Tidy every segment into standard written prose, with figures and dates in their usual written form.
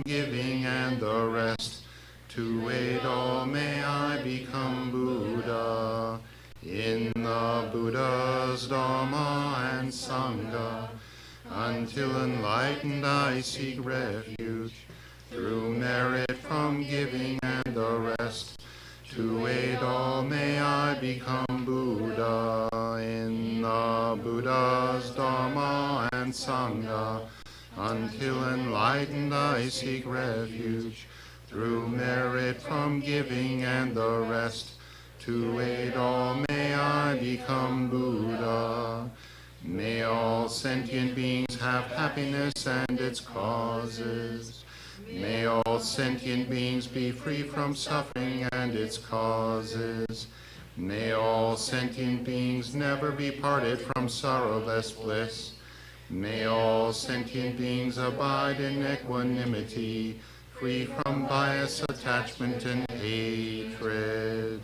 giving and the rest. To aid all may I become Buddha. In the Buddha's Dharma and Sangha, until enlightened I seek refuge, through merit from giving and the rest. To aid all may I become Buddha. In the Buddha's Dharma and Sangha, until enlightened I seek refuge, through merit from giving and the rest. To aid all may I become Buddha. May all sentient beings have happiness and its causes. May all sentient beings be free from suffering and its causes. May all sentient beings never be parted from sorrowless bliss. May all sentient beings abide in equanimity, free from bias, attachment, and hatred.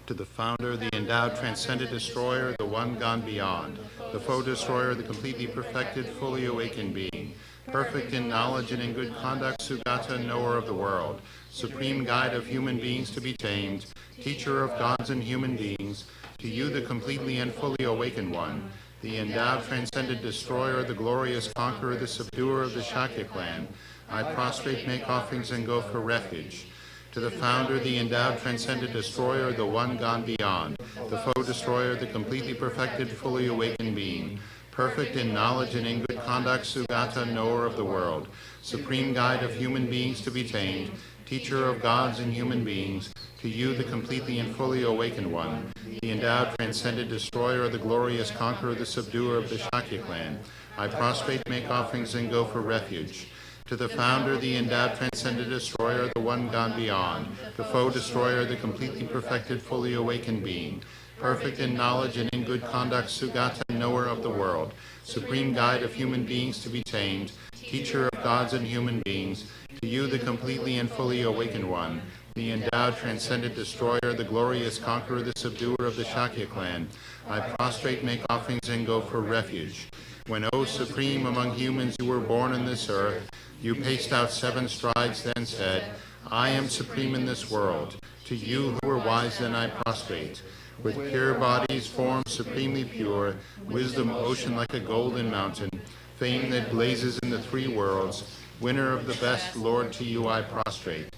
To the founder, the endowed, transcendent destroyer, the one gone beyond, the foe destroyer, the completely perfected, fully awakened being, perfect in knowledge and in good conduct, Sugata, knower of the world, supreme guide of human beings to be tamed, teacher of gods and human beings, to you the completely and fully awakened one, the endowed, transcendent destroyer, the glorious conqueror, the subduer of the Shakya clan, I prostrate, make offerings, and go for refuge. To the founder, the endowed, transcendent destroyer, the one gone beyond, the foe destroyer, the completely perfected, fully awakened being, perfect in knowledge and in good conduct, Sugata, knower of the world, supreme guide of human beings to be tamed, teacher of gods and human beings, to you the completely and fully awakened one, the endowed, transcendent destroyer, the glorious conqueror, the subduer of the Shakya clan, I prostrate, make offerings, and go for refuge. To the founder, the endowed, transcendent destroyer, the one gone beyond, the foe destroyer, the completely perfected, fully awakened being, perfect in knowledge and in good conduct, Sugata, knower of the world, supreme guide of human beings to be tamed, teacher of gods and human beings, to you the completely and fully awakened one, the endowed, transcendent destroyer, the glorious conqueror, the subduer of the Shakya clan, I prostrate, make offerings, and go for refuge. When, O supreme among humans, you were born on this earth, you paced out 7 strides, then said, I am supreme in this world. To you who are wise, then I prostrate. With pure bodies, forms supremely pure, wisdom ocean like a golden mountain, fame that blazes in the 3 worlds, winner of the best, Lord, to you I prostrate.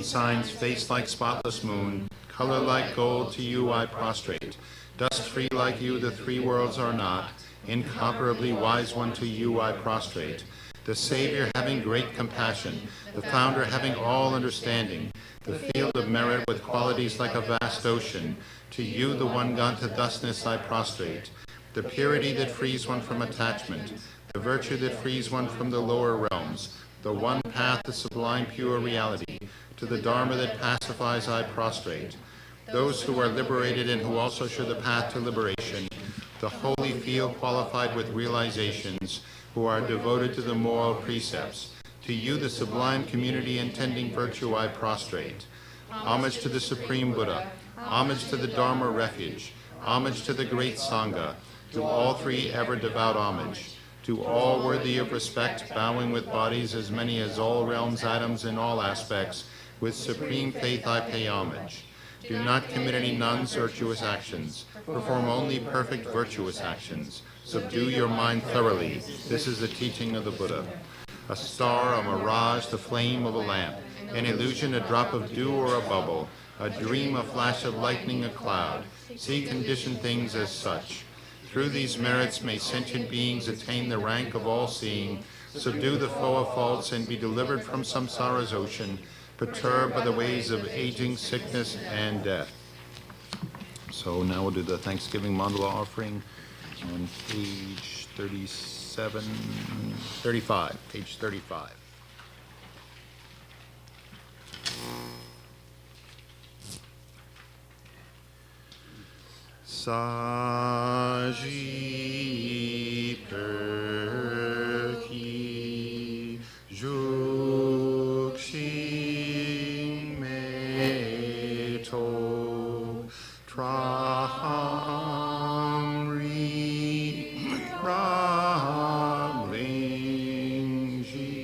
Signs, face like spotless moon, color like gold, to you I prostrate. Dust free like you, the 3 worlds are not, incomparably wise one, to you I prostrate. The Savior having great compassion, the Founder having all understanding, the field of merit with qualities like a vast ocean, to you the one gone to thusness I prostrate. The purity that frees one from attachment, the virtue that frees one from the lower realms, the one path, the sublime pure reality, to the Dharma that pacifies I prostrate. Those who are liberated and who also show the path to liberation, the holy field qualified with realizations, who are devoted to the moral precepts. To you, the sublime community intending virtue, I prostrate. Homage to the Supreme Buddha, homage to the Dharma refuge, homage to the great Sangha, to all 3 ever devout homage, to all worthy of respect, bowing with bodies as many as all realms, atoms, in all aspects, with supreme faith I pay homage. Do not commit any non-virtuous actions, perform only perfect virtuous actions. Subdue your mind thoroughly. This is the teaching of the Buddha. A star, a mirage, the flame of a lamp, an illusion, a drop of dew or a bubble, a dream, a flash of lightning, a cloud. See conditioned things as such. Through these merits may sentient beings attain the rank of all-seeing, subdue the foe of faults, and be delivered from samsara's ocean, perturbed by the ways of aging, sickness, and death. So now we'll do the Thanksgiving mandala offering on page 35, page 35. Saji perki jukshin meto trahamri rabling ji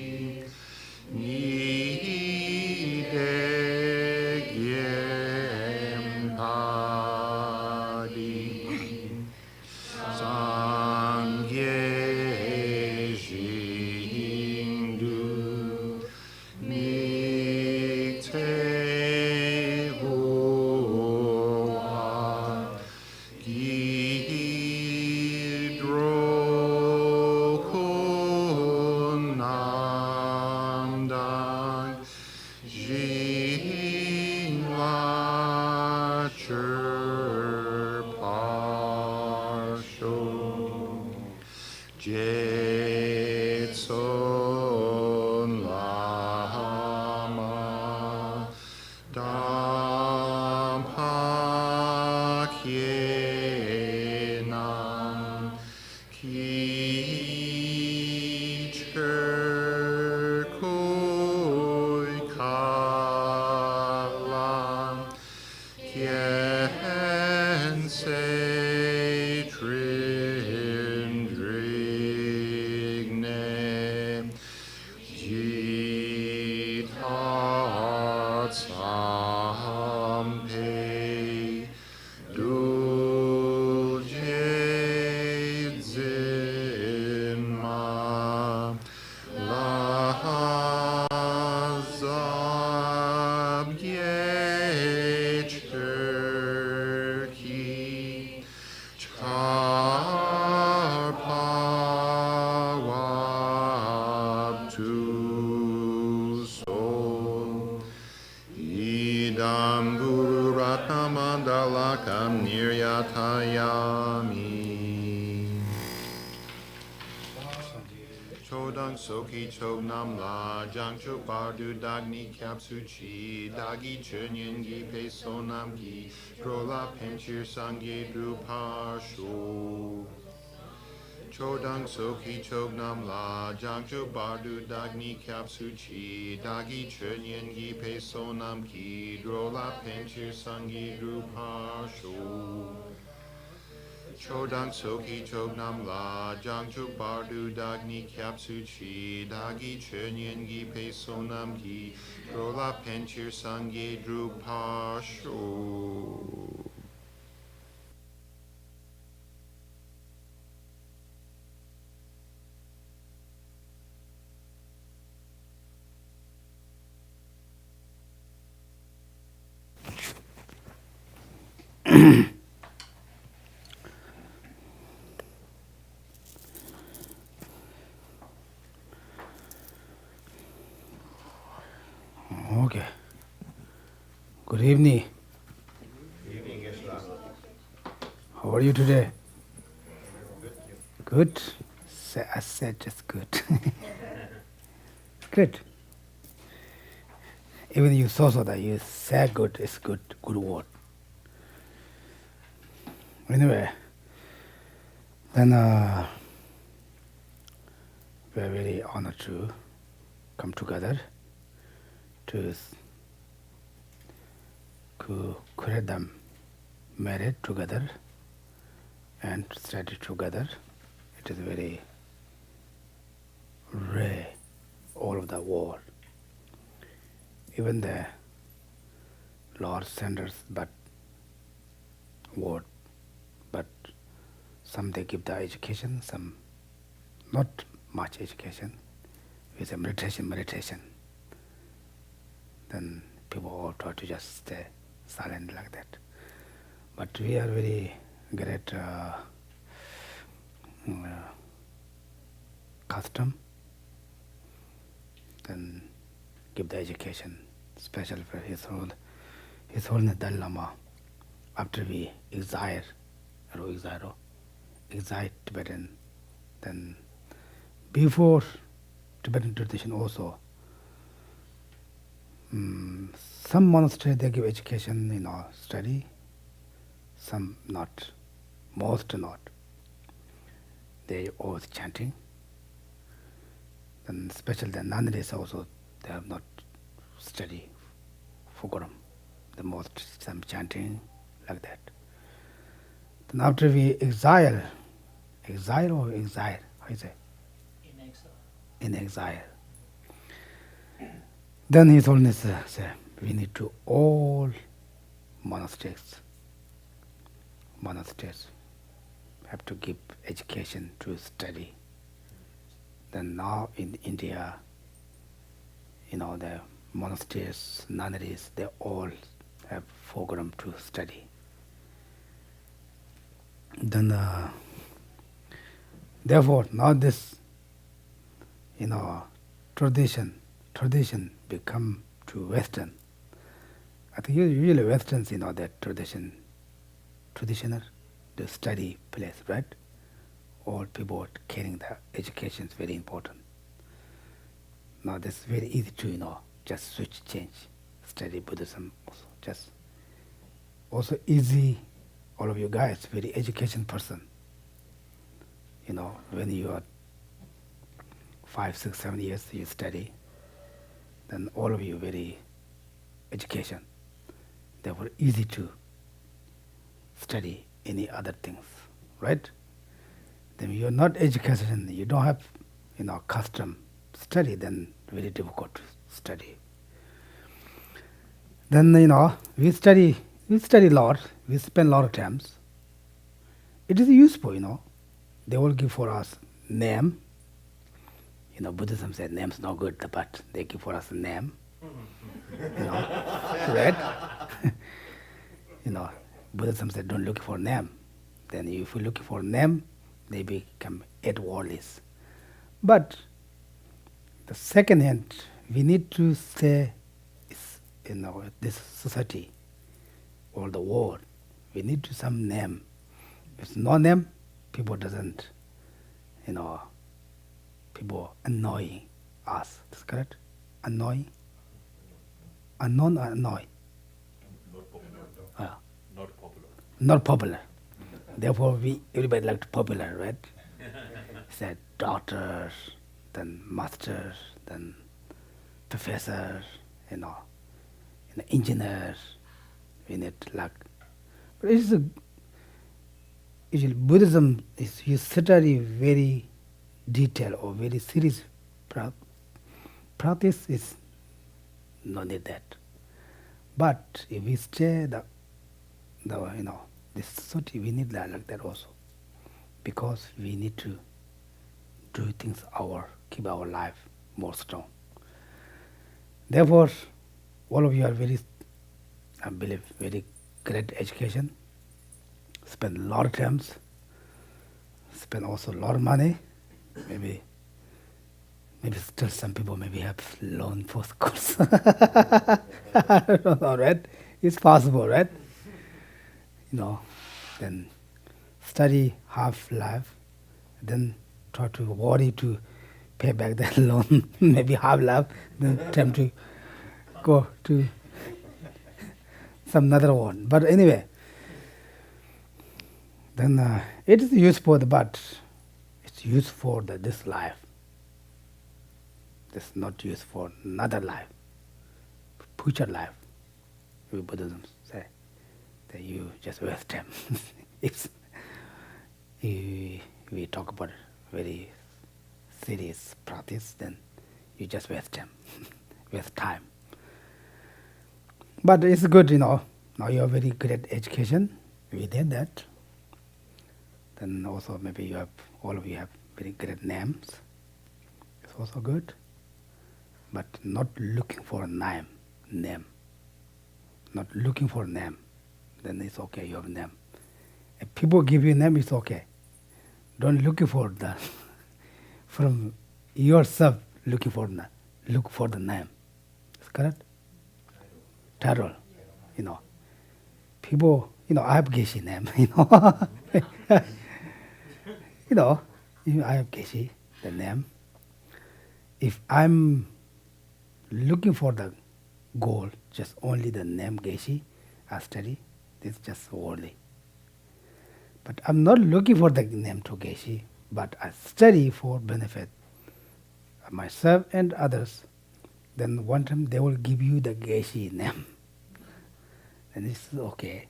Jetson Lama Dampa Kyenam Ki Chur Koi Kalam Kien Se Trindrigne Jithat Sampe Dulce Zinma Lahazab Yecherki Charpawab Tu Sol Idam Guru Ratnamandalakam Niryatayami Chodang Soki Chognam La Jangcho Bardu Dagni Kyapsuchi Dagi Chunyan Gi Pe Sonam Gi Drola Penchir Sangye Drupashu Chodang Soki Chognam La Jangcho Bardu Dagni Kyapsuchi Dagi Chunyan Gi Pe Sonam Gi Drola Penchir Sangye Drupashu Chodang Soki Chognam La Jangchuk Bardu Dagni Kyapsuchi Dagi Chunyan Gi Pe Sonam Gi Drola Penchir Sangye Drupasho Okay. Good evening. Good evening, Geshe. How are you today? Good. I said just good. Good. Even you saw so that you said good is good word. Anyway, then we are very honored to come together to create them married together and study together. It is very rare all over the world. Even the Lord senders but word, but some they give the education, some not much education, with a meditation. Then people all try to just stay silent like that. But we are very great custom, then give the education, special for His Holiness Dalai Lama. After we exile Tibetan, then before Tibetan tradition also, some monastery they give education, study, some not, most not. They always chanting. Then especially the nunneries also, they have not study program. The most some chanting like that. Then after we exile, how is it? In exile. In exile. Then His Holiness said, we need to all monasteries have to give education to study. Then now in India, the monasteries, nunneries, they all have program to study. Then, therefore, now this, tradition become to Western. I think usually Westerns, that traditioner, the study place, right? all people caring that education is very important. Now this is very easy to, just switch, change, study Buddhism also. Just also easy, all of you guys, very education person. When you are 5, 6, 7 years you study, then all of you very education. Therefore easy to study any other things, right? Then you are not education, you don't have, custom study, then very difficult to study. Then, we study a lot, we spend a lot of times. It is useful, They will give for us name. Buddhism said name's not good, but they give for us a name. Right? Buddhism said don't look for name. Then if you look for name, they become 8 worldlies. But the second hand, we need to say, this society or the world, we need to some name. If no name, people doesn't, people annoying us. That's correct? Annoying? Unknown or annoy? Not popular. Not popular. Therefore, everybody liked popular, right? Said doctors, then masters, then professors, engineers. We need luck. But usually Buddhism is you study very detailed or very serious practice is no need that. But if we stay this society, we need that like that also, because we need to do things keep our life more strong. Therefore, all of you are very, I believe, very great education. Spend a lot of times, spend also a lot of money. Maybe still some people maybe have loan for course. I don't know, right? It's possible, right? Then study half life, then try to worry to pay back that loan, maybe half life, then attempt to go to some another one. But anyway, then it is useful, but it's used for this life. It's not used for another life, future life. Buddhism say that you just waste time. If we talk about very serious practice, then you just waste time, waste time. But it's good, now you have very great education. We did that. Then also maybe all of you have very great names. It's also good. But not looking for a name. Not looking for a name. Then it's okay, you have a name. If people give you a name, it's okay. Don't look for from yourself look for the name. Is correct? Title. People, I have Geshe name, I have Geshe, the name. If I'm looking for the goal, just only the name Geshe, I study, this is just worldly. But I'm not looking for the name to Geshe, but I study for benefit of myself and others. Then one time they will give you the Geshe name. And this is okay.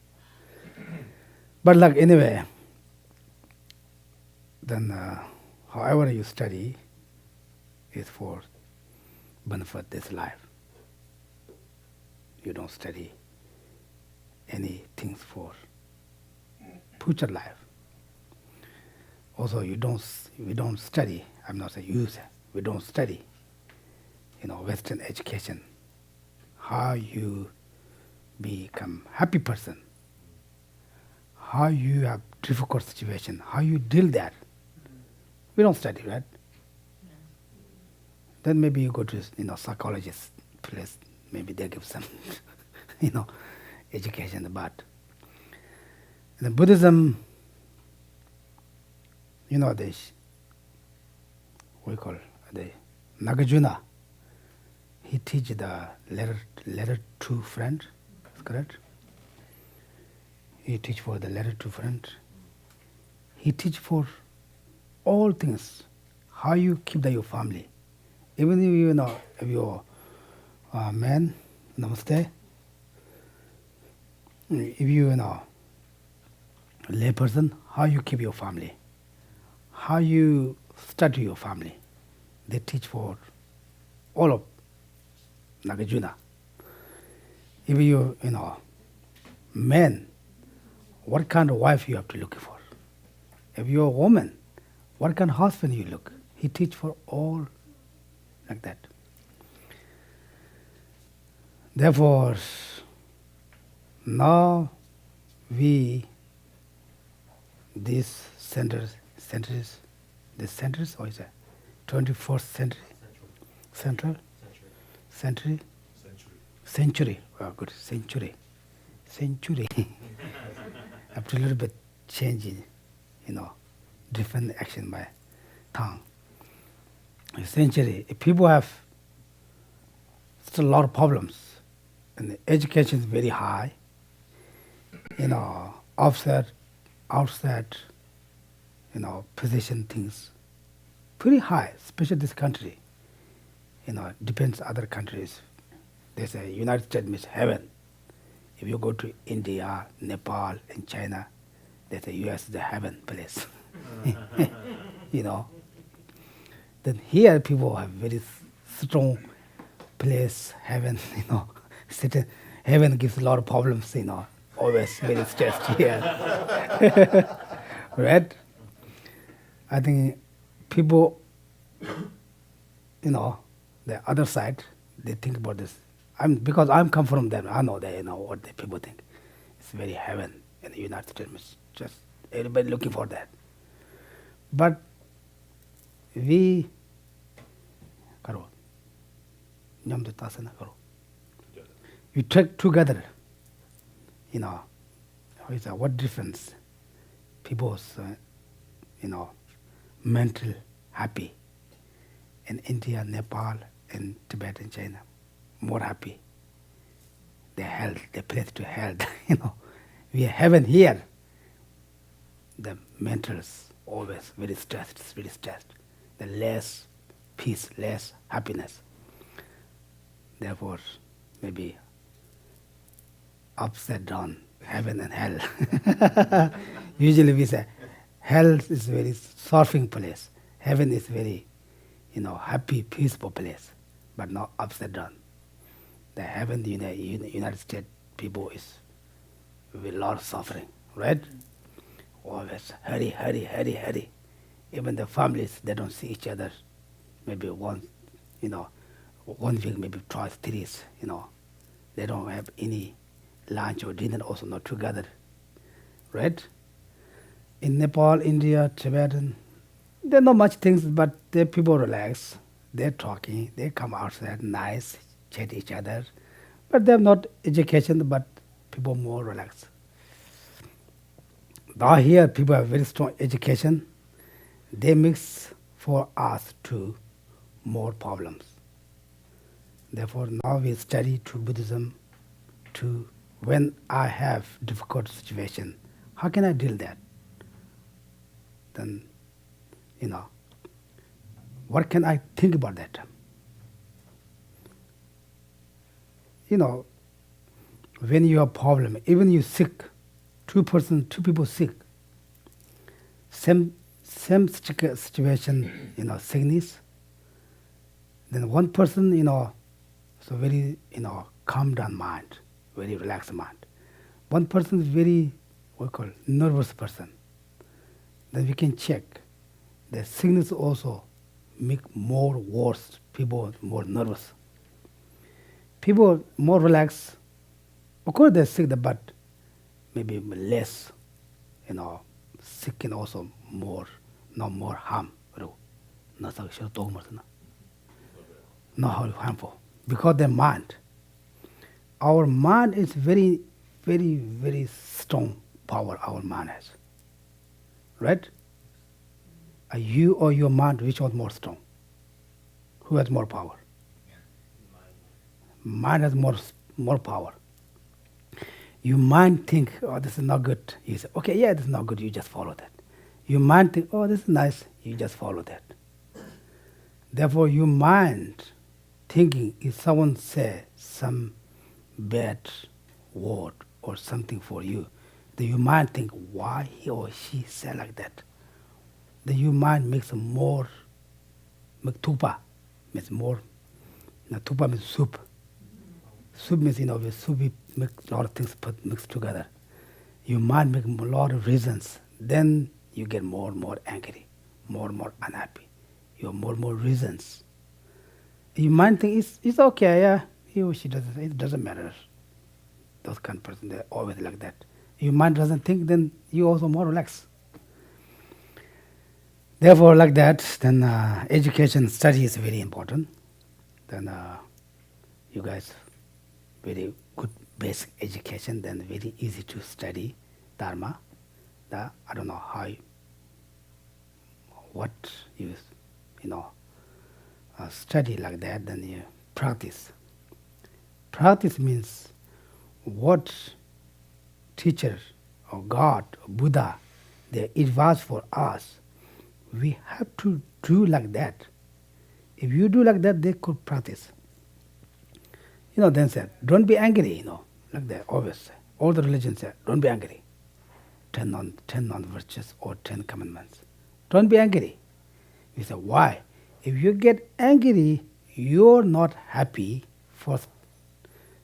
But anyway, then however you study is for benefit this life. You don't study any things for future life. Also, we don't study. I'm not saying you. We don't study. Western education. How you become happy person. How you have difficult situation. How you deal that. We don't study, right? Then maybe you go to psychologist place. Maybe they give some education. But in Buddhism, You know this, we call the Nagarjuna. He teach the letter to friend, is correct? He teach for the letter to friend. He teach for all things, how you keep your family. Even if you're a man, namaste. If you a lay person, how you keep your family, how you study your family. They teach for all of Nagarjuna. If you man, what kind of wife you have to look for? If you're a woman, what kind of husband you look? He teach for all like that. Therefore, now these centers, this centers, or is it 21st century? Century. Oh, good. Century. After a little bit changing, different action by tongue. Century. People have still a lot of problems, and the education is very high. Outside, position things pretty high, especially this country. Depends other countries. They say United States means heaven. If you go to India, Nepal, and China, they say US is the heaven place. Then here people have very strong place, heaven. Heaven gives a lot of problems. Always very stressed here. Right? I think people, the other side, they think about this. Because I'm come from them, I know they what the people think. It's very heaven in the United States. It's just everybody looking for that. But we, we take together. What difference? People's, mental happy in India, Nepal, and Tibet and China, more happy. Their health, their place to health. We are heaven here. The mentals always very stressed. The less peace, less happiness. Therefore, maybe upside down, heaven and hell. Usually we say, hell is very surfing place. Heaven is very, happy, peaceful place, but not upside down. The heaven, the United States people is with a lot of suffering, right? Always hurry. Even the families, they don't see each other. Maybe once, 1 week, maybe twice, thrice, They don't have any lunch or dinner also not together, right? In Nepal, India, Tibetan, there are not much things, but the people relax. They're talking, they come outside, nice, chat each other. But they have not education, but people more relaxed. Now here, people have very strong education. They mix for us to more problems. Therefore, now we study to Buddhism to when I have difficult situation, how can I deal that? Then, what can I think about that? When you have a problem, even you sick, two people sick, same situation, sickness, then one person, so very, calm down mind, very relaxed mind. One person is very, nervous person. Then we can check. The sickness also make more worse, people more nervous. People more relaxed, of course they're sick, but maybe less, sick and also more, not more harm. Not harmful. Because the mind, our mind is very, very, very strong power our mind has. Right? You or your mind, which was more strong? Who has more power? Mind has more power. Your mind think, oh, this is not good. You say, okay, yeah, this is not good. You just follow that. Your mind think, oh, this is nice. You just follow that. Therefore, your mind thinking, if someone say some bad word or something for you, then your mind think, why he or she say like that? Then your mind makes more, make tupa, means more. Now, tupa means soup. Soup means, with soup we make a lot of things put mixed together. Your mind makes a lot of reasons. Then you get more and more angry, more and more unhappy. You have more and more reasons. Your mind thinks it's okay, yeah, he or she doesn't, it doesn't matter. Those kind of person, they're always like that. Your mind doesn't think, then you also more relaxed. Therefore, like that, then education, study is very important. Then you guys, very good basic education, then very easy to study Dharma. I don't know how, what you study like that, then you practice. Practice means what teacher or God or Buddha, they advise for us, we have to do like that. If you do like that, they could practice. Then said, don't be angry, like that, always say. All the religions say, don't be angry. 10 non-virtues or 10 commandments. Don't be angry. We say, why? If you get angry, you're not happy. First.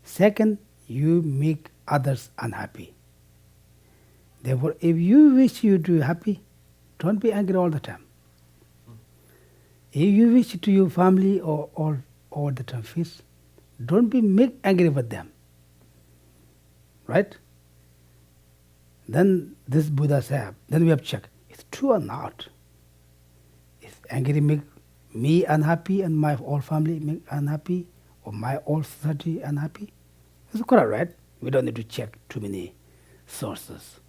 Second, you make others unhappy. Therefore, if you wish you to be happy, don't be angry all the time. If you wish to your family or all the time feast, don't be make angry with them. Right? Then this Buddha said, then we have to check, it's true or not? Is angry make me unhappy and my whole family make unhappy, or my whole society unhappy? It's correct, right? We don't need to check too many sources.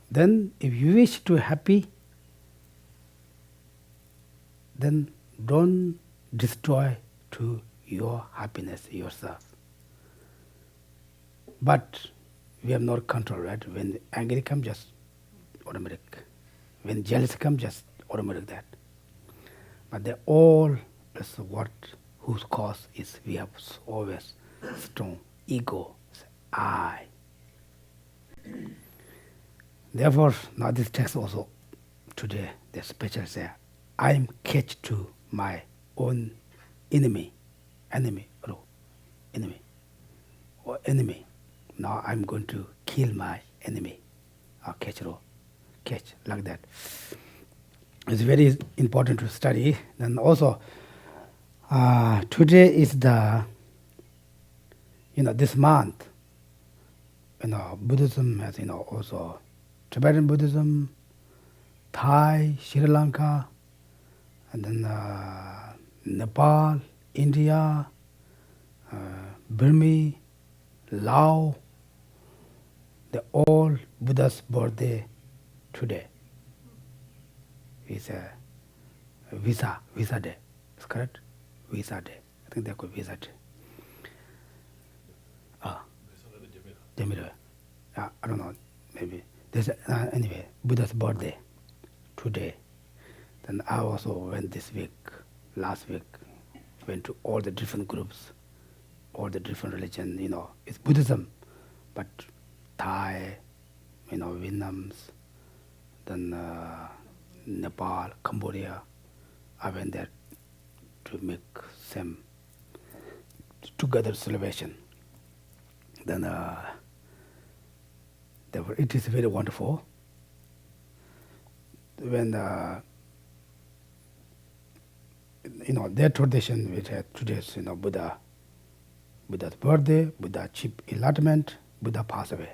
Then if you wish to be happy, then don't destroy to your happiness yourself. But we have no control, right? When anger comes, just automatic. When jealousy comes, just automatic that. But they all is what whose cause is we have always strong ego, I. Therefore, now this text also today the special say, I am catch to my own enemy. Now I'm going to kill my enemy. Or catch, like that. It's very important to study. Then also, today is the, this month, Buddhism has, also Tibetan Buddhism, Thai, Sri Lanka, and then Nepal, India, Burma, Laos, the all Buddha's birthday today. It's a visa day. Is correct? Visa day. I think they call visa day. Demira. I don't know. Maybe there's anyway Buddha's birthday today. Then I also went this week, last week, went to all the different groups, all the different religions. It's Buddhism, but Thai, Vietnamese, then Nepal, Cambodia. I went there to make some together celebration. Then it is very wonderful. When their tradition, which had today's Buddha's birthday, Buddha achieved enlightenment, Buddha passed away.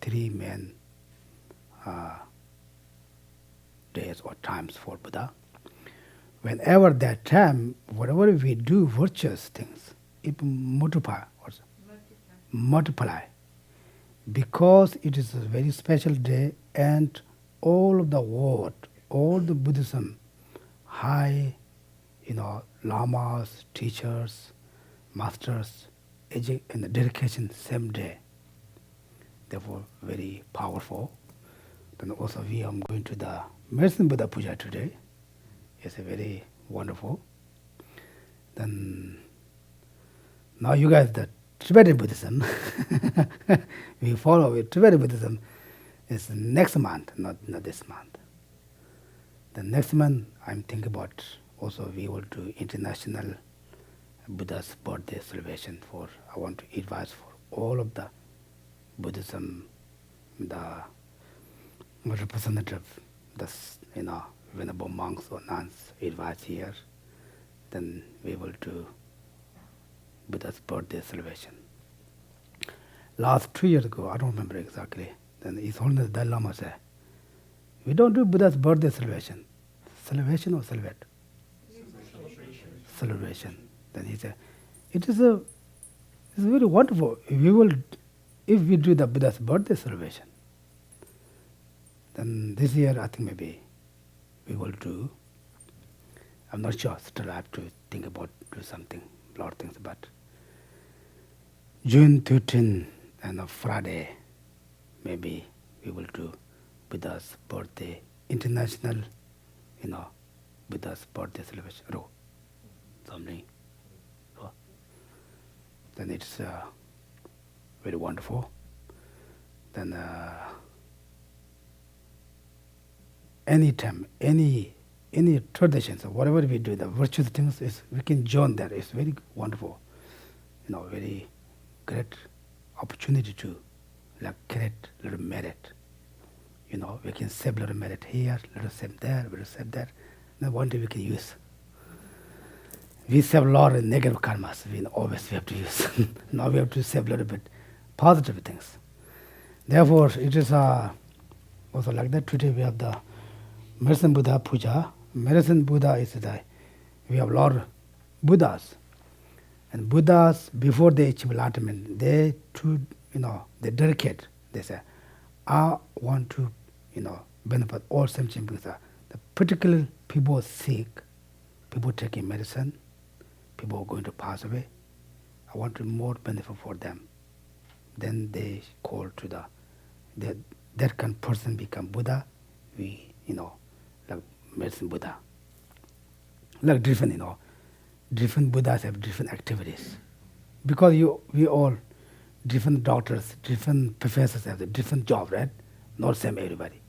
3 main days or times for Buddha. Whenever that time, whatever we do virtuous things, it multiply. Because it is a very special day and all of the world, all the Buddhism, high, lamas, teachers, masters, and the dedication same day. Therefore, very powerful. Then also we are going to the Medicine Buddha Puja today. It's a very wonderful. Then now you guys, the Tibetan Buddhism, we follow it. Tibetan Buddhism is next month, not this month. The next month, I'm thinking about also we will do international Buddha's birthday celebration for. I want to advise for all of the Buddhism, the representative, the venerable monks or nuns advise here. Then we will do Buddha's birthday celebration. Last 2 years ago, I don't remember exactly, then His Holiness Dalai Lama said, we don't do Buddha's birthday celebration. Celebration or celebrate? Celebration. Then he said, it's very wonderful. If we do the Buddha's birthday celebration, then this year I think maybe we will do. I'm not sure. Still, I have to think about do something, a lot of things. But June 13 and a Friday, maybe we will do Buddha's birthday, international, Buddha's birthday celebration. Something. Then it's very wonderful. Then anytime, any traditions or whatever we do, the virtuous things we can join there. It's very wonderful. Very great opportunity to create little merit. We can save little merit here, little save there, little save there. Then one day we can use. We save a lot of negative karmas. We have to use. Now we have to save a little bit positive things. Therefore, it is also like that. Today we have the Medicine Buddha Puja. Medicine Buddha is we have a lot of Buddhas. And Buddhas, before they achieve enlightenment, they dedicate. They say, I want to, benefit all sentient beings. The particular people sick, people taking medicine, people are going to pass away. I want to more benefit for them. Then they call to that can person become Buddha. We, like Medicine Buddha. Like different Buddhas have different activities. Because we all, different doctors, different professors have a different job, right? Not same everybody.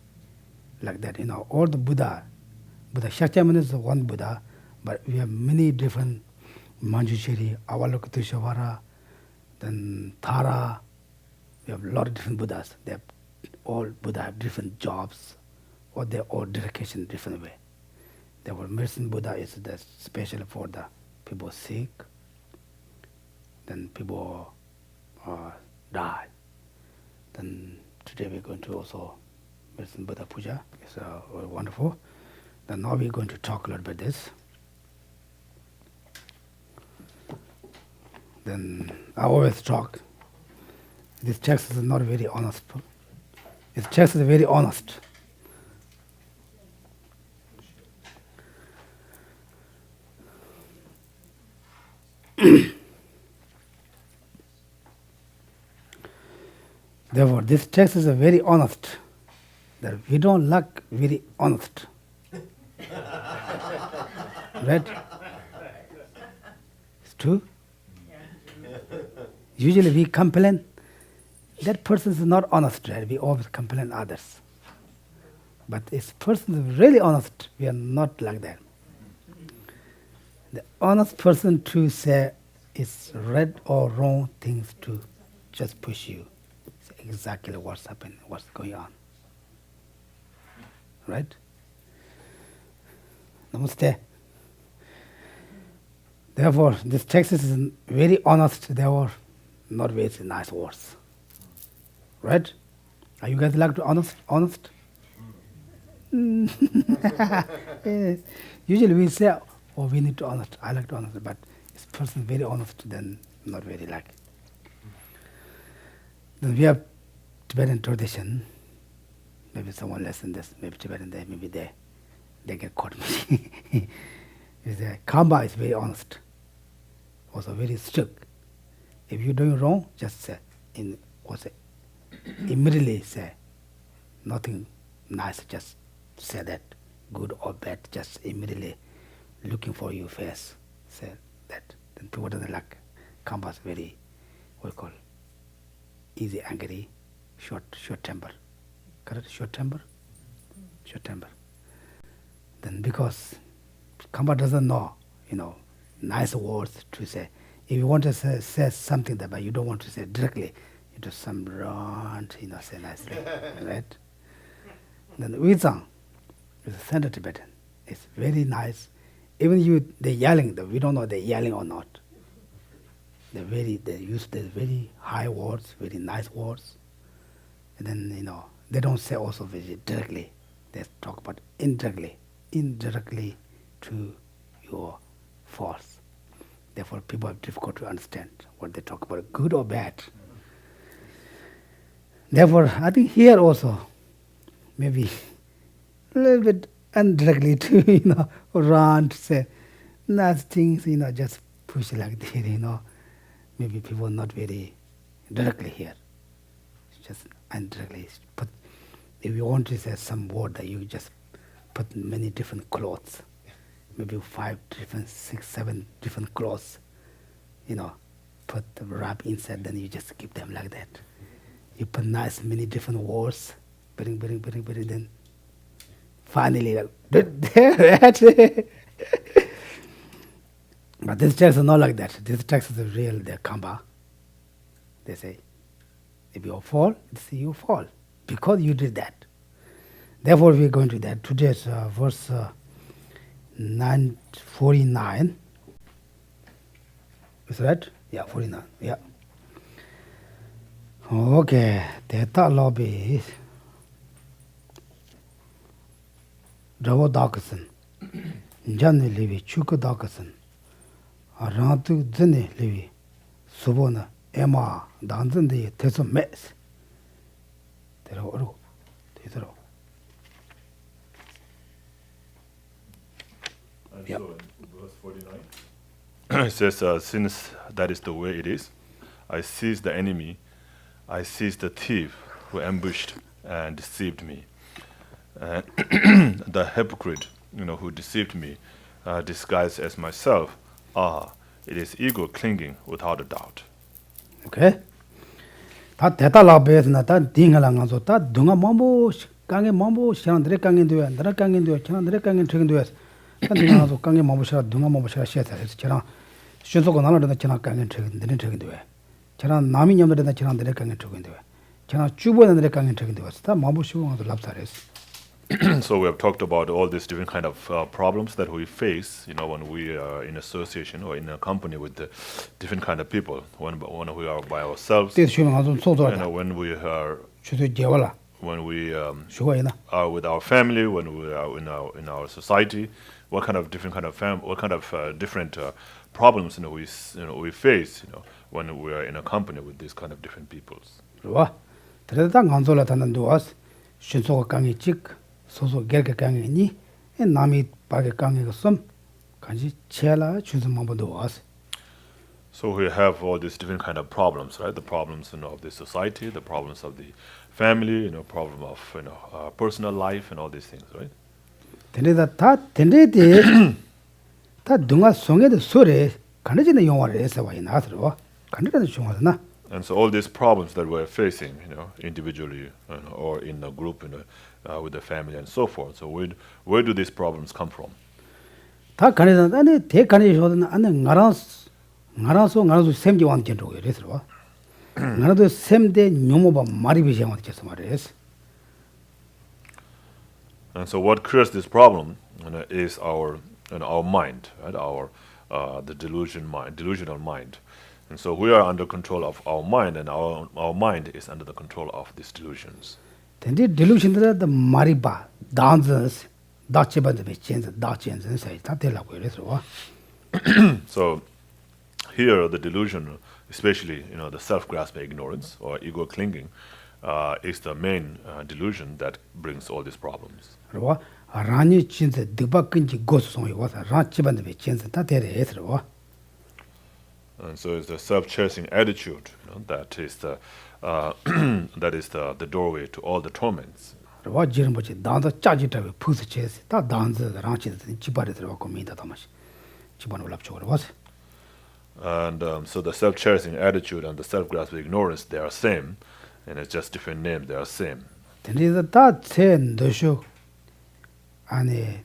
Like that, all the Buddha Shakyamuni is one Buddha, but we have many different Manjushri, Avalokiteshvara, then Thara. We have a lot of different Buddhas. All Buddha have different jobs, or they all dedication different way. Therefore, Medicine Buddha is the special for the people sick, then people die. Then today we're going to also Medicine Buddha Puja. It's very wonderful. Then now we're going to talk a little bit this. Then I always talk. This text is not very honest. This text is very honest. Therefore, this text is very honest. That we don't like very honest. Right? It's true. Usually we complain. That person is not honest, right? We always complain others. But if person is really honest, we are not like that. The honest person to say is right or wrong things to just push you. It's exactly what's happening, what's going on. Right? Namaste. Therefore, this text is very honest, therefore not very nice words. Right? Are you guys like to honest? Yes. Usually we say, oh, we need to honest. I like to honest, but this person very honest, then not very like. Then we have Tibetan tradition. maybe someone less than this, maybe Tibetan there, maybe they get caught. Karma is very honest, also very strict. If you're doing wrong, just say, immediately say, nothing nice, just say that, good or bad, just immediately looking for your face, say that. Then people doesn't like. Karma is very, what we call, easy, angry, short temper. Correct? Short temper? Short temper. Then because Karma doesn't know, nice words to say. If you want to say something that, but you don't want to say directly, you do some rant, say nicely, right? Then Wizang is a Central Tibetan. It's very nice. Even they're yelling, we don't know they're yelling or not. They use the very high words, very nice words. And then, they don't say also very directly. They talk about indirectly to your force. Therefore, people have difficult to understand what they talk about, good or bad. Therefore, I think here also, maybe a little bit indirectly to, rant, say nice things, just push like that, Maybe people not very directly here. It's just indirectly. But if you want to say some word, that you just put many different clothes, maybe 5 different, 6, 7 different clothes, put the wrap inside, then you just keep them like that. You put many different words, bring, then finally, but this text is not like that. This text is the real, the Kamba. They say, if you fall, you fall, because you did that. Therefore, we are going to that. Today's verse 49. Is that? Yeah, 49. Yeah. Okay. Theta lobby. Java Dawkinson. Johnny Levy, Chuka Dawkinson. Arantu Zini Levy. Subona, Emma, Danzan de Teso Mess. And so in verse 49, it says, since that is the way it is, I seized the enemy, I seized the thief who ambushed and deceived me. And the hypocrite, who deceived me, disguised as myself. It is ego clinging without a doubt. Okay. 다 대달라 베스나 다 딩하랑아서 다 dunga mambo 강에 mambo 시안드레 강에 되어 나라 강에 되어 지난드레 강에 되어 다 딩하서 강에 mambo 시라 dunga mambo 시라 시에서 지난 순서가 나라다 지난 강에 되어 지난 남이 냠들다 지난드레 강에 되어 지난 주변에 강에 되어 다 mambo 시고가서 랍사레스. So we have talked about all these different kind of problems that we face, when we are in association or in a company with the different kind of people. When we are by ourselves, when we are with our family, when we are in our society, what kind of different different problems we face, when we are in a company with these kind of different peoples. 소소 개개 강이니 남이 바게 강이 좀 간지 체라 주좀 한번도 와서. So we have all these different kind of problems, right? The problems of the society, the problems of the family, problem of personal life and all these things, right? 근데다 다 근데데 다 동아 송에도 소리 간지는 영화를 해서 와 나서로 간지는 중요하나. And so all these problems that we're facing, individually or in a group, with the family and so forth. So where do these problems come from? 다 간에서 아니 대간에서는 아니 나라서 샘지 완전로 그래서 나라도 샘대 뇽모바 마리비시 완전서 말이에요. And so what creates this problem is our mind, right? The delusional mind. And so we are under control of our mind, and our mind is under the control of these delusions. 근데 delusion들 다 마리바 dances 다치반데 change 다치는 사이 다 되려고 그래서. So here the delusion, especially the self-grasping ignorance or ego clinging, is the main delusion that brings all these problems. 로 라니 진짜 드바근지 고스송이 와서 라치반데 진짜 다 데레스로. And so it's the self-cherishing attitude, that is the that is the doorway to all the torments. 로 지름버지 단도 짜지다고 푸스체스 다 단저 라치데 지바레 들어가고 민다 담아시. 지반 올랍쪽으로 와서. And so the self-cherishing attitude and the self-grasping ignorance, they are same, and it's just different names, they are same. 근데 다 센도쇼 아니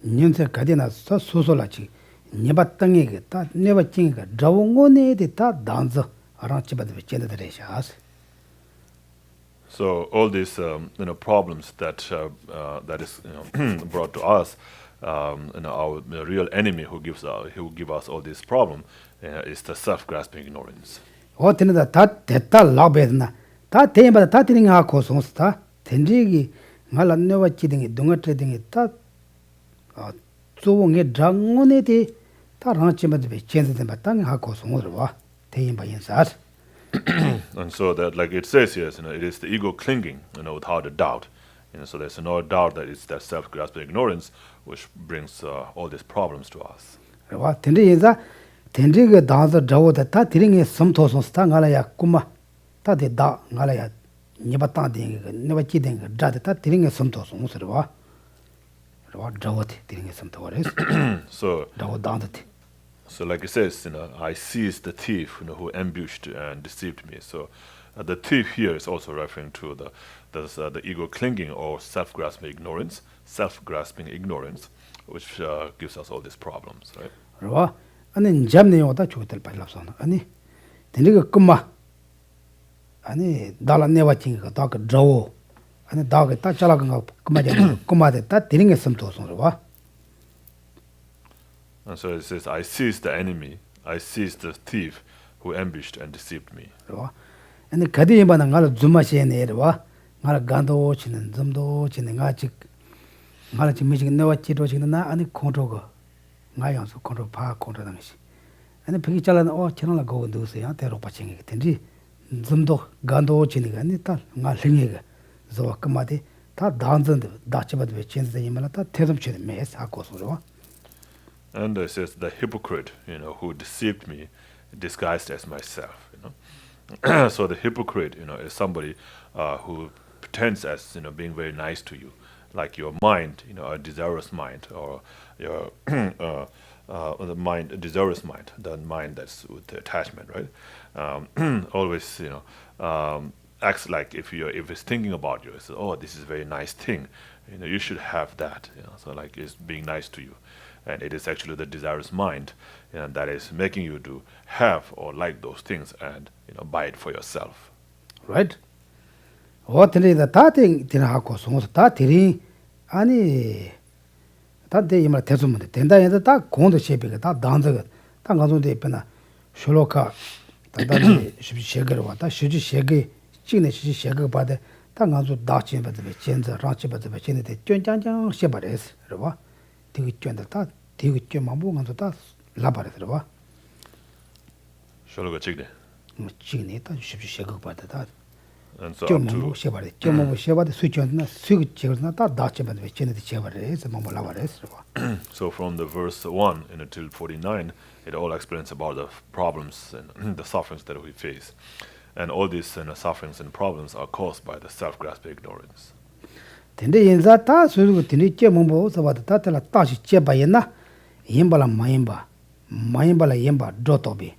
년세 가디나 소소라치 네바땅이 다 네바찡이가 저원고네데 다 단저 아랑치바데 젠데레샤스. So all these problems that that is brought to us, our real enemy who give us all this problem is the self-grasping ignorance. 어때는다 다 됐다 라베나 다 대마다 다 드링하 고송스타 텐지기 말안네와 치딩이 동아트딩이 다 조봉의 장원에데 다 랑치바데 젠데데 마땅 하고 송으로와 대인바 인사스. And so that, like it says here, it is the ego clinging, without a doubt. So there's no doubt that it's that self-grasping ignorance which brings all these problems to us. 와 텐지인자 텐지가 다서 저보다 다 드링의 섬토송스타 갈아야 꾸마 다데다 갈아야 니바땅딩이 네바치딩이 다데 다 드링의 섬토송스로와 와 저보다 드링의 섬토거레스. So 저보 단데. So like it says, I seized the thief, who ambushed and deceived me. So the thief here is also referring to the ego clinging or self-grasping ignorance, which gives us all these problems, right? 와 아니 잡네요다 주들 발랍선 아니 데니가 금마 아니 달안네와칭가 다그 저오 아니 다그 다 잘라가 금마데 금마데 다 드링의 섬토송으로와. And so it says, I seized the enemy, I seized the thief who ambushed and deceived me. And Kadimana Nala Zumashi Nerva, Nala Gando, Chin, Zumdo, Chinangachik, Malachi Michigan Nova Chito China, and the Controga, Mayans, Contro Pa, Contranamish. And the Pichalan or Channel go and do say, Antero Paching, Tendi, Zumdo, Gando, Chiniganita, Nalinga, Zoakamadi, Ta Danzan, Dachabat, Chins the Yamalata, Tedum Chin, Mess, Akosura. And it says the hypocrite, who deceived me, disguised as myself. So the hypocrite, is somebody who pretends as being very nice to you, like your mind, a desirous mind, or your the mind, a desirous mind, the mind that's with the attachment, right? Always, acts like if it's thinking about you, it says, oh, this is a very nice thing, you should have that. So like it's being nice to you. And it is actually the desirous mind that is making you to have or like those things and buy it for yourself. Right? What is the tatting Tinako songs tatiri? Ani Tate Yama Tesum, Tenda in the tak, Kondo shaping it, that dancer, Tangazo de Pena, Sholoka, Tadani, Shagar, what I should shaggy, Chinish Shagar by the Tangazo Dachin, but the Chenza, Ranchi, but the Vichinity, Junjan Shabares, Rova, Tigan the Tat, Tigan Mambu, and the Tat, Labaret, Rova. Sholoka Chigde. Chinita, should shake by the Tat. And so up to Jomo Sheba, switch on switch not that Dutch, but the Chinity Chevares, the Mamma So from the verse 1 until 49, it all explains about the problems and the sufferings that we face. And all these sufferings and problems are caused by the self-grasping ignorance. Tende inza ta suyu tini che mumbo sabata ta tela ta shi che ba yena yimba la mayimba la yimba dotobi.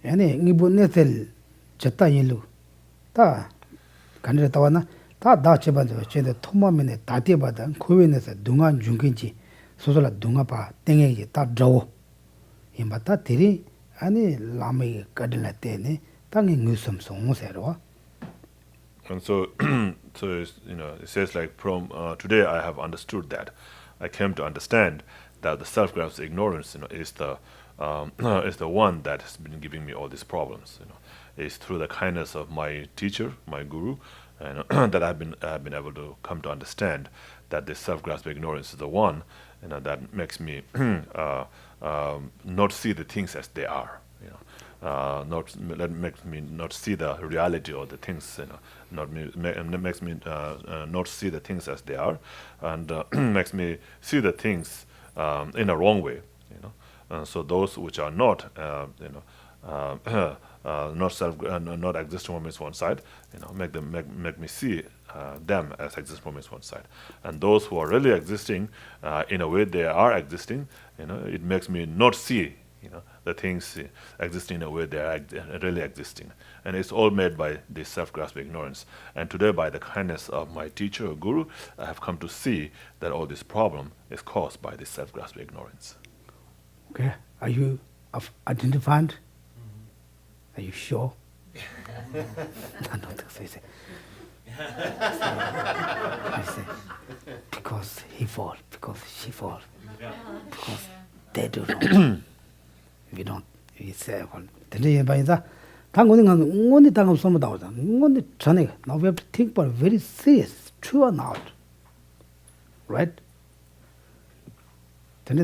Ene ngibu netel cheta yilu ta kanre tawana ta da che ba che de thoma mene ta te ba da khowe ne sa dunga junginji sosola dunga pa tenge ye ta jawo yimba ta tiri ane lame kadela te ne tangi ngusum song serwa. And so, it says like from today I have understood that. I came to understand that the self-grasping ignorance, is the one that has been giving me all these problems. It's through the kindness of my teacher, my guru, and that I've been able to come to understand that this self-grasping ignorance is the one, that makes me not see the things as they are. makes me not see the reality of the things, makes me not see the things as they are, and makes me see the things in a wrong way, so those which are not, not existing moments one side, make me see them as existing moments one side, and those who are really existing in a way they are existing, it makes me not see, the things existing in a way they are really existing, and it's all made by this self-grasping ignorance. And today, by the kindness of my teacher or guru, I have come to see that all this problem is caused by this self-grasping ignorance. Okay, are you identified? Are you sure? I say, because he fall, because she fall, because they do wrong. We don't. We say, well, now we have to think about very serious, true or not, right? And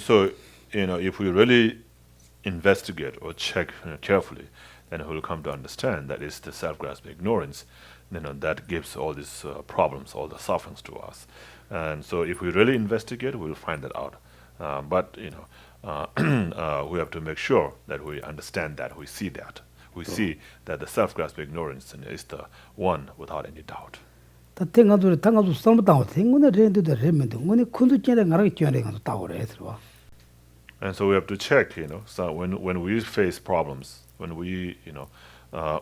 so, if we really investigate or check carefully, then we'll come to understand that it's the self-grasping ignorance, that gives all these problems, all the sufferings to us. And so, if we really investigate, we'll find that out. But we have to make sure that we understand that, we see that. We see that the self-grasping ignorance is the one without any doubt. And so we have to check, so when we face problems, when we,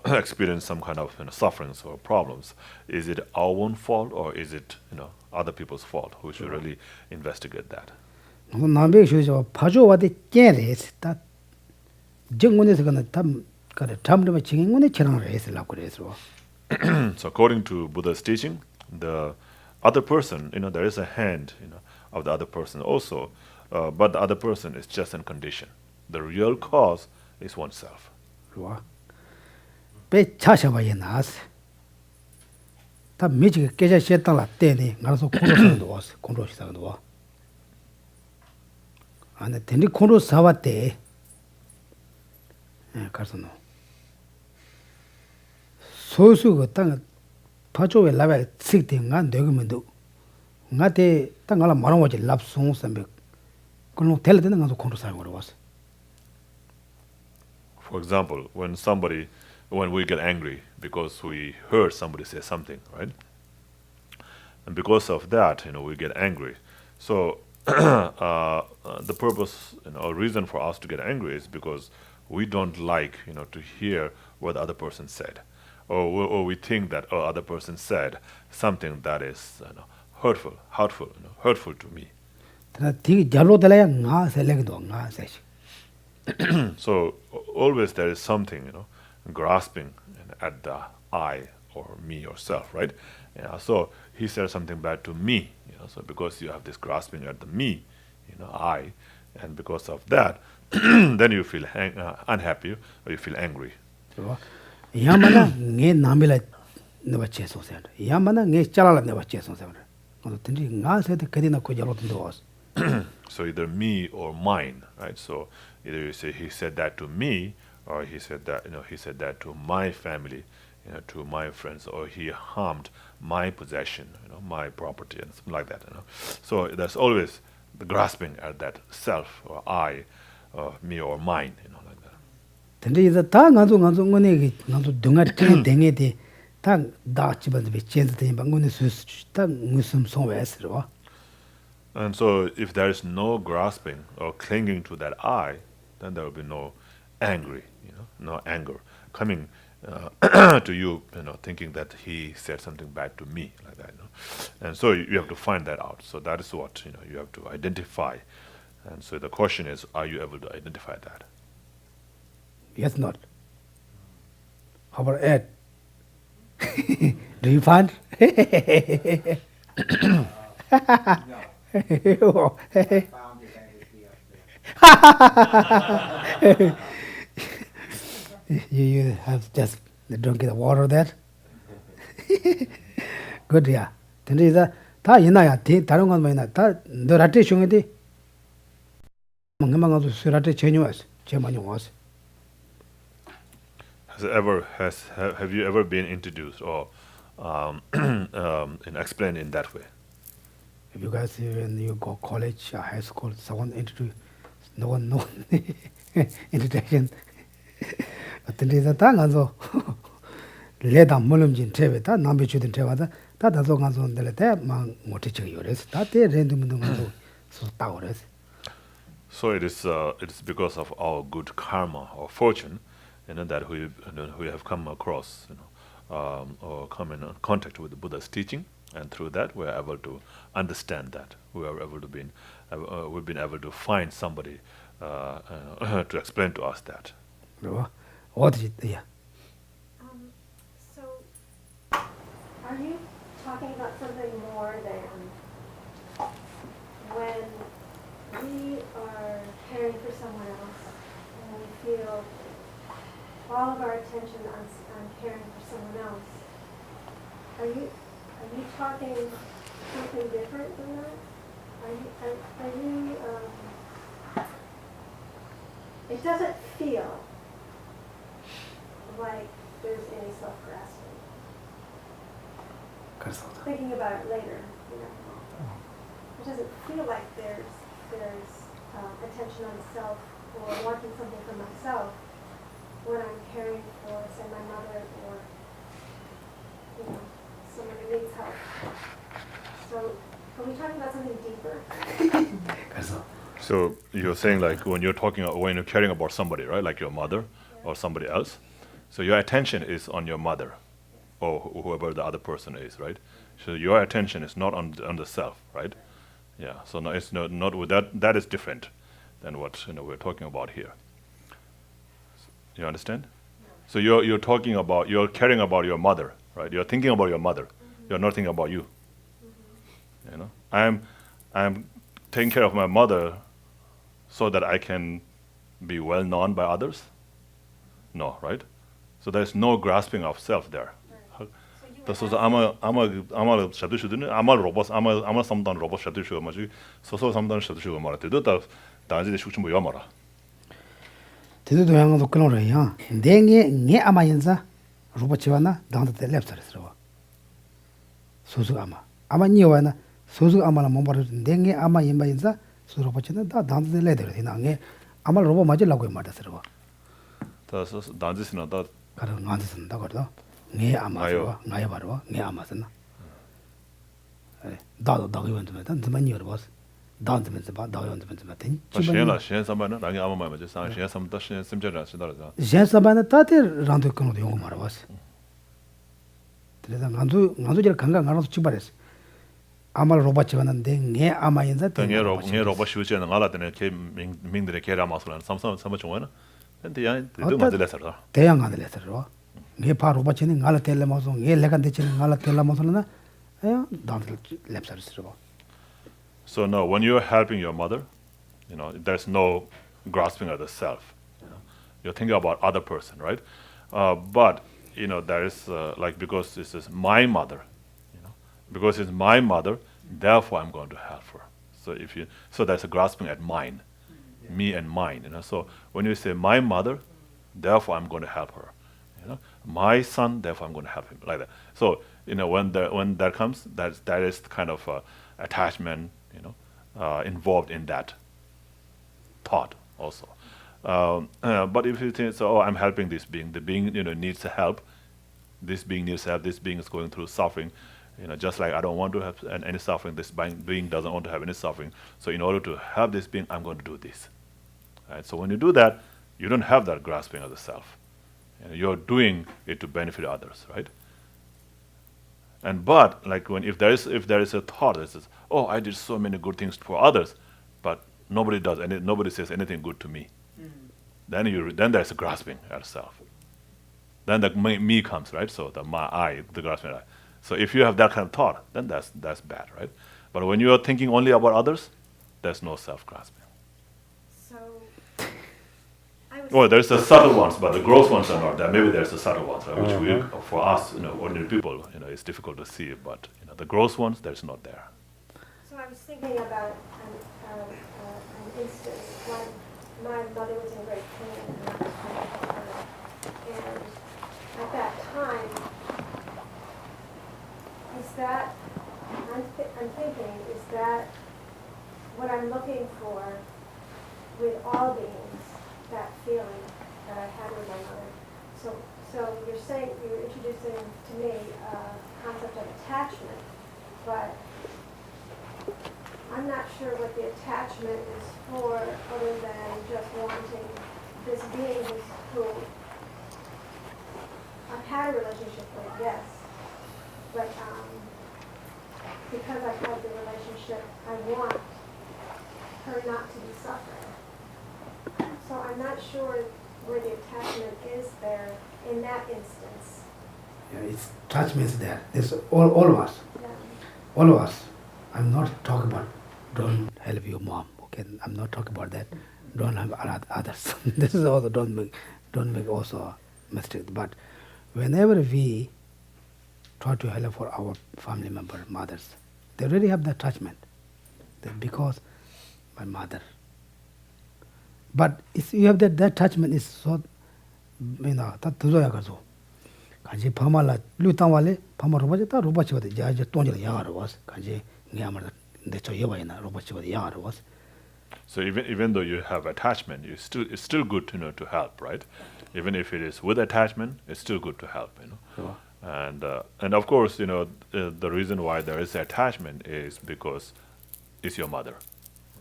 experience some kind of sufferings or problems, is it our own fault or is it, other people's fault? We should really investigate that. So according to Buddha's teaching, the other person, there is a hand, of the other person also, but the other person is just in condition. The real cause is oneself. For example, when we get angry because we heard somebody say something, right? And because of that, we get angry. So the purpose, or reason for us to get angry is because we don't like, to hear what the other person said, or we think that other person said something that is hurtful to me. So always there is something, grasping at the I or me or self, right? So he said something bad to me, so because you have this grasping at the me, I, and because of that, then you feel unhappy or you feel angry. So either me or mine, right? So either you say he said that to me, or he said that he said that to my family, to my friends, or he harmed my possession, my property, and something like that. So there's always the grasping at that self or I, or me or mine, like that. And so if there is no grasping or clinging to that I, then there will be no angry, no anger coming to you, thinking that he said something bad to me, like that. And so you have to find that out. So that is what you have to identify. And so the question is, are you able to identify that? Yes, not. How about Ed? Do you find? No. I found it and it would be up there. You have just drink the water there. Good, yeah. Then is a ta inaya, Tarung on my ta, the ratishungity. Mangamang of Surate Chenuas, Chemanu was. Have you ever been introduced or explained in that way? If you guys, when you go college or high school, someone introduce, no one know introduction. But then is a tongue and so. Leda Mulumjin Trevita, Nambichud in Trevada, that has organs on the letter, Mang Motichi Yores, that they random so towers. So it is because of our good karma or fortune, that we have come across, or come in contact with the Buddha's teaching, and through that we are able to understand that. We are able to we've been able to find somebody to explain to us that. What is it? Yeah. So, are you talking about something more than when we are caring for someone else and we feel all of our attention on caring for someone else? Are you talking something different than that? It doesn't feel like there's any self-grasping. Thinking about it later, it doesn't feel like there's attention on self or wanting something for myself when I'm caring for, say, my mother or someone who needs help. So, are we talking about something deeper? So you're saying like when you're caring about somebody, right, like your mother or somebody else, so your attention is on your mother or whoever the other person is, right? So your attention is not on the self, right? Yeah. So no, it's not with that. That is different than what we're talking about here. You understand? So you're caring about your mother, right? You're thinking about your mother. You're not thinking about you. I'm taking care of my mother so that I can be well known by others. No, right? So there's no grasping of self there. So 아마 샤두슈드는 아마 로봇 아마 삼단 로봇 샤두슈가 뭐지 소소 삼단 샤두슈가 말할 때도 다 다지데 슈치 뭐 야마라. 대도 양도 그러려야. 내 아마 인자 로봇 지와나 당도 랩서스로. 소수 아마 니와나 소수 아마나 몸바르 내 아마 인바 인자 소로봇이나 다 당도 랩더라. 내 아마 로봇 맞으려고 말했어요. 다 단지스나 다 가르 나한테선다 거다. 내 아마서 나야 바로 내 아마서나. 다도 이원도 단만 열어봤어. 단면서 봐 다연도 된. 시엔 삼바는 나게 아마 말이지. 시엔 삼다 시엔 심저라 시다라자. 시엔 삼바는 따데 란도 끊어도 영어 말아봤어. 그래서 나도 저 강강 알아서 치바랬어. 아마 로봇 집었는데 내 아마 인자 내 로봇 쉬우지는 알아드네. 개 민들의 개라 마술은 삼삼 정원은. 근데 야 되도 맞을래서. 대양 안 될래서. 내 바로 로봇이는 알아 텔레마서 내 레간 대치는 알아 텔레마서나. 단들 랩서스로. So no, when you're helping your mother, there's no grasping of the self. You're thinking about other person, right? But there is because this is my mother, because it's my mother, therefore I'm going to help her. So there's a grasping at mine, me and mine. So when you say my mother, therefore I'm going to help her. My son, therefore I'm going to help him, like that. So when that comes, that is kind of attachment. Involved in that thought also. But if you think, I'm helping this being, the being needs help, this being needs help, this being is going through suffering, just like I don't want to have any suffering, this being doesn't want to have any suffering. So in order to help this being, I'm going to do this. Right? So when you do that, you don't have that grasping of the self. You're doing it to benefit others, right? But if there is a thought that says, "Oh, I did so many good things for others, but nobody says anything good to me," then there's a grasping at self. Then the me comes, right? So the grasping I. So if you have that kind of thought, then that's bad, right? But when you are thinking only about others, there's no self grasping. So, I Well, there's the subtle ones, but the gross ones are not there. Maybe there's the subtle ones, right, which we, for us, ordinary people, it's difficult to see. But the gross ones, there's not there. So I was thinking about an instance when my mother was in great pain and I was praying for her. And at that time, is that, I'm thinking, is that what I'm looking for with all beings, that feeling that I had with my mother? So you're saying, you're introducing to me a concept of attachment, but I'm not sure what the attachment is for other than just wanting this being who I've had a relationship with, yes. But because I've had the relationship, I want her not to be suffering. So I'm not sure where the attachment is there in that instance. Yeah, it's attachment is there. It's all of us. Yeah. All of us. I'm not talking about don't help your mom. Okay, I'm not talking about that. Don't help others. This is also don't make also a mistake. But whenever we try to help for our family member, mothers, they already have the attachment. Because my mother. But if you have that attachment is so that dozo kanji phamala lutang wale phama roba ta roba chode ja ja tonjala yaar was kanji ngamar de choye na roba chode yaar was. So even though you have attachment, it's still good to help, right? Even if it is with attachment, it's still good to help, Sure. And of course, the reason why there is attachment is because it's your mother,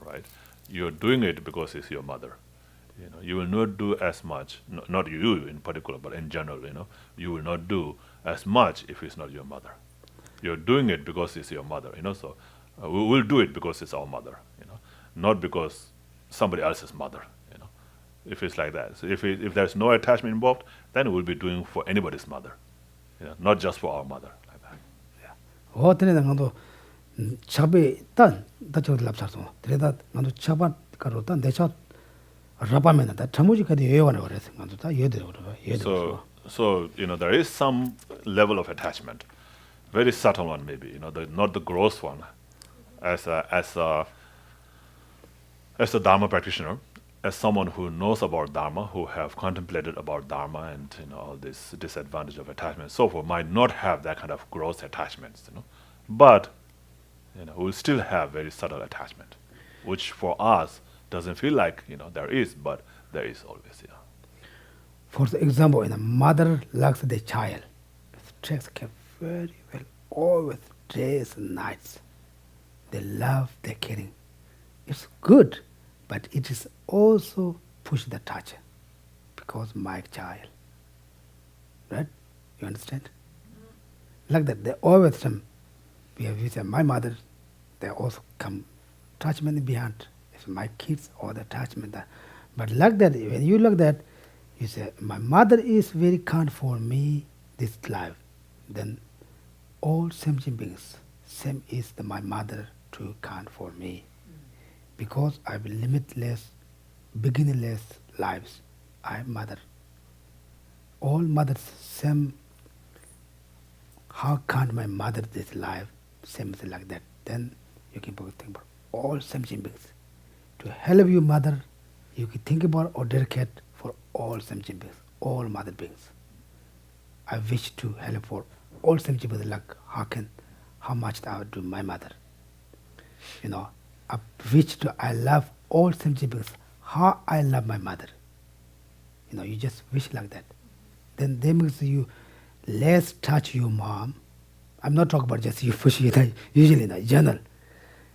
right? You're doing it because it's your mother. You will not do as much, not you in particular, but in general, you will not do as much if it's not your mother. You're doing it because it's your mother, so we will do it because it's our mother, not because somebody else's mother, if it's like that. So if there's no attachment involved, then we'll be doing for anybody's mother, not just for our mother, like that. Yeah. Oh, tene ngando chabe tan da chod lapsarso. Tene da ngando chaba karo tan decha rabamena da chamuji kadi yewana ores ngando ta yede oro. So there is some level of attachment, very subtle one maybe, not the gross one. As a Dharma practitioner, as someone who knows about Dharma, who have contemplated about Dharma and all this disadvantage of attachment and so forth, might not have that kind of gross attachments, but we'll still have very subtle attachment, which for us doesn't feel like there is, but there is always. For example, when a mother loves the child, takes care very well, always days and nights. They love, they're caring. It's good, but it is also push the touch because my child. Right? You understand? Like that, they always come. We have my mother, they also come attachment behind. It's my kids or the attachment. But like that, when you look that, you say, my mother is very kind for me this life. Then all sentient beings, same is my mother to count for me. Because I have limitless, beginningless lives. I am mother. All mothers, same. How can't my mother this life? Same is like that. Then you can think about all sentient beings. To help your mother, you can think about or dedicate for all sentient beings, all mother beings. I wish to help for all sentient beings. Like how much I would do my mother. I love all sentient beings. How I love my mother. You just wish like that. Then they makes you less touch your mom. I'm not talking about just you push it. Usually in general,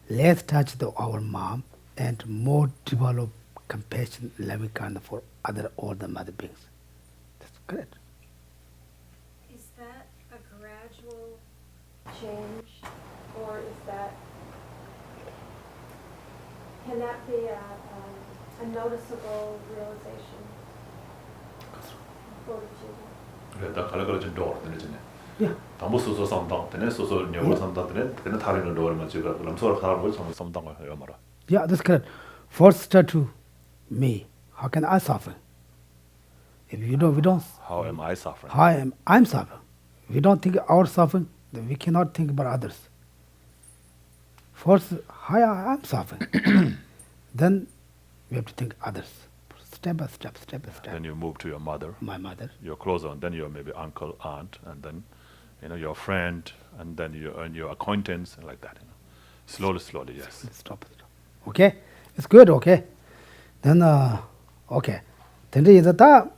less touch our mom and more develop compassion, loving kind for all the mother beings. That's correct. Is that a gradual change, or can that be a noticeable realization? 그래, 다 갈라가라 좀 더, 되네. Yeah. 담보 소소 삼당, 되네 소소 녀고 삼당, 되네 다리는 넣으면 지금 그럼 서로 가는 걸 좀 삼당을 해요 말아. Yeah, that's correct. First start to me. How can I suffer? If we don't, How am I suffering? I'm suffering. If we don't think our suffering, then we cannot think about others. First, how I'm suffering. Then we have to think others. Step by step, step by step. Then you move to your mother, My mother. your close one, then your maybe uncle, aunt, and then your friend, and then your acquaintance, and like that. Slowly, yes. Stop. Okay? It's good, okay? Then, okay. Then is that,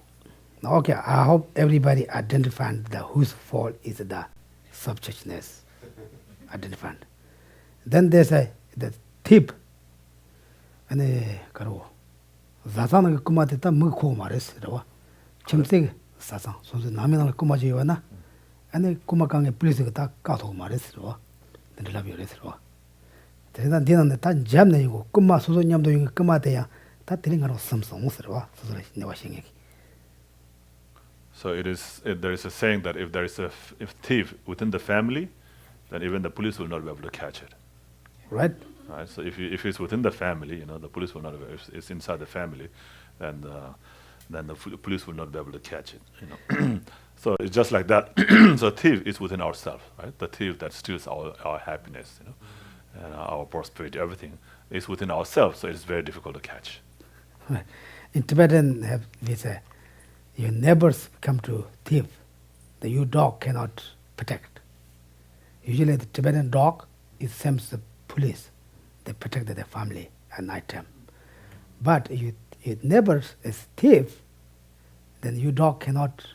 okay, I hope everybody identified whose fault is the self-cherishing. Identified. Then there's the tip. And karo zasana ke kumate ta mu ko mares rawa chimse sasa so namina kumaji wana ane kumakange police ke ta ka tho mares rawa den la bi res rawa tena dinan ta jam ne go kuma so nyamdo yin kumate ya ta tilinga ro samsong rawa so ne wa shingi. So there is a saying that if there is if thief within the family, then even the police will not be able to catch it. Right? Right. So if it's within the family, the police will not. If it's inside the family, then the police will not be able to catch it. So it's just like that. So thief is within ourselves, right? The thief that steals our happiness, and our prosperity, everything is within ourselves. So it's very difficult to catch. In Tibetan, we say, your neighbors come to thief, the your dog cannot protect. Usually the Tibetan dog is same as the police. They protect their family at night time. But if your neighbor is thief, then your dog cannot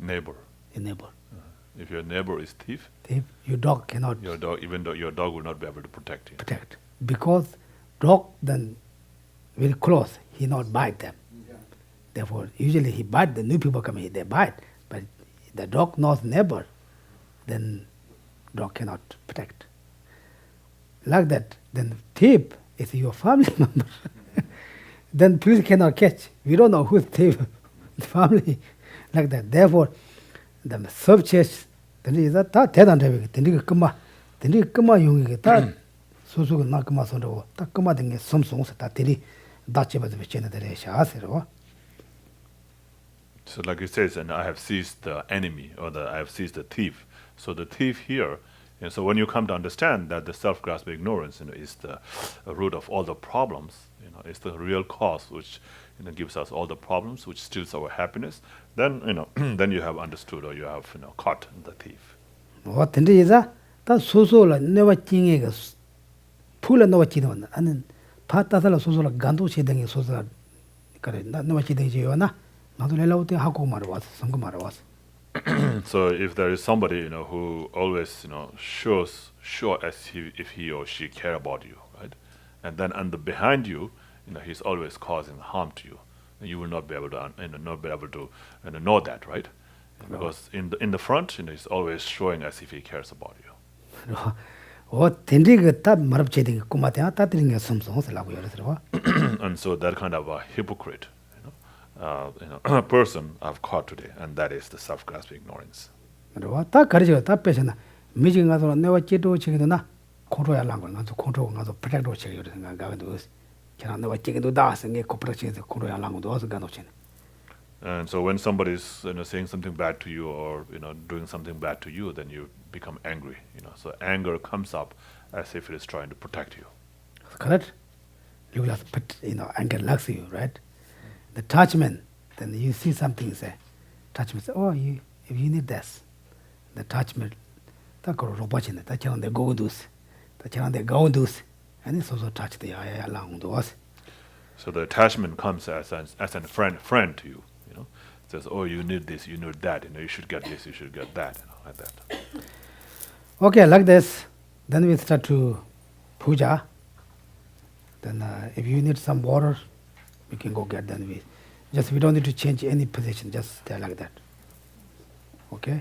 Neighbor. your neighbor. If your neighbor is thief, Your dog cannot your dog, even though your dog will not be able to protect you. protect. Because dog then will close, he not bite them. Therefore, usually he bite, the new people come here, they bite. But the dog knows neighbor, then dog cannot protect. Like that, then thief is your family member. Then police cannot catch. We don't know who's thief, the family, like that. Therefore, the self-cherishing, then is that tedan revik, then kama yungi ta susu na kama sonro, ta kama dengi somsong sa ta tiri dachi ba vichena dere shaasero. So like it says, and I have seized the enemy, or I have seized the thief. So the thief here, and so when you come to understand that the self-grasping ignorance is the root of all the problems, it's the real cause which gives us all the problems, which steals our happiness, then then you have understood, or you have caught the thief. What is that? That susu la never chingi ga pula never chidon, and patasala susu la gandu chiding susu kare never chiding jiwana. Not allowed to hakumar was, sangumar was. So if there is somebody who always shows as if he or she care about you, right, and then behind you, he's always causing harm to you, and you will not be able to know that, right? Because in the front, he's always showing as if he cares about you. What tending tab marab cheding kumatia tatting some songs like And so that kind of a hypocrite, person I've caught today, and that is the self-grasping ignorance. Ta courage, ta patient, meeting us on never cheto chicken, control language, not to control, not to protect or check and gathers. Can never check into das and get cooperation, the control language was a ganochin. And so when somebody is saying something bad to you, or doing something bad to you, then you become angry. So anger comes up as if it is trying to protect you. Correct? You will have put, anger likes you, right? The attachment, then you see something, say, attachment, say, oh, if you need this, the attachment, that's called robotchin, that's on the go do's, and it's also touch the eye along to us. So the attachment comes as a friend to you, says, oh, you need this, you need that, you should get this, you should get that, like that. Okay, like this, then we start to puja. Then if you need some water, we can go get. Then we don't need to change any position. Just stay like that. Okay.